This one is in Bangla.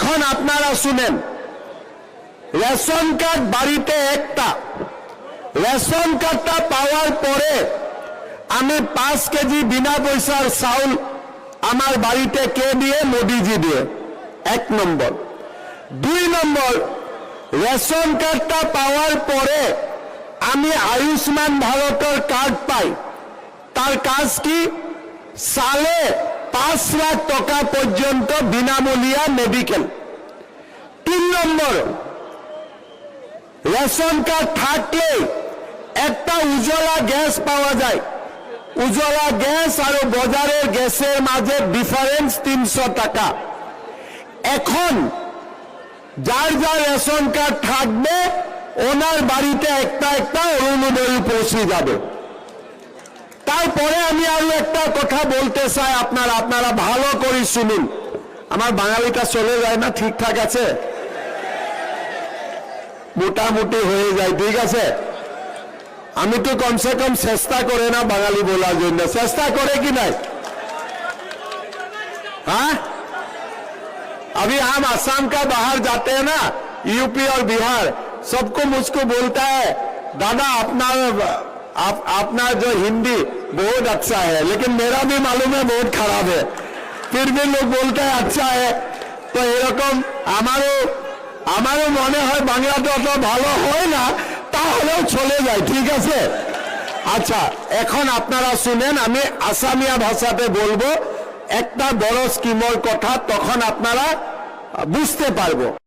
এখন আপনারা শুনেন, রেশন কার্ড বাড়িতে একটা, রেশন কার্ডটা পাওয়ার পরে আমি 5 কেজি বিনা পয়সার চাউল আমার বাড়িতে কে দিয়ে? মোদিজি দিয়ে। 1 নম্বর। 2 নম্বর, রেশন কার্ডটা পাওয়ার পরে আমি আয়ুষ্মান ভারতের কার্ড পাই। তার কাজ কি? সালে 5 লাখ টাকা পর্যন্ত বিনামূল্যে মেডিকেল। 3 নম্বর, রেশন কার্ড থাকলে একটা উজ্জ্বলা গ্যাস পাওয়া যায়। উজ্জ্বলা গ্যাস আর বাজারের গ্যাসের মাঝে ডিফারেন্স 300 টাকা। এখন যার যার রেশন কার্ড থাকবে ওনার বাড়িতে একটা একটা অরুণোদয় পৌঁছে যাবে। তারপরে আমি আরো একটা কথা বলতে চাই, আপনারা ভালো করে শুনুন। আমার বাঙালিটা চলে যায় না? ঠিকঠাক আছে? মোটামুটি হয়ে যায়, ঠিক আছে? আমি তো কমসে কম চেষ্টা করে না বাঙালি বলার জন্য, চেষ্টা করে কি নাই? हाँ, अभी हम असम का बाहर जाते हैं ना, यूपी और बिहार, सबको मुझको बोलता है दादा अपना जो हिंदी बहुत अच्छा है, लेकिन मेरा भी मालूम है बहुत खराब है, फिर भी लोग बोलते हैं अच्छा है। तो এরকম আমারও মনে হয় বাংলাটা অত ভালো হয় না, তাহলেও চলে যায়, ঠিক আছে? আচ্ছা, এখন আপনারা শুনেন, আমি আসামিয়া ভাষাতে বলবো একটা বড় স্কিমের কথা, তখন আপনারা বুঝতে পারবো।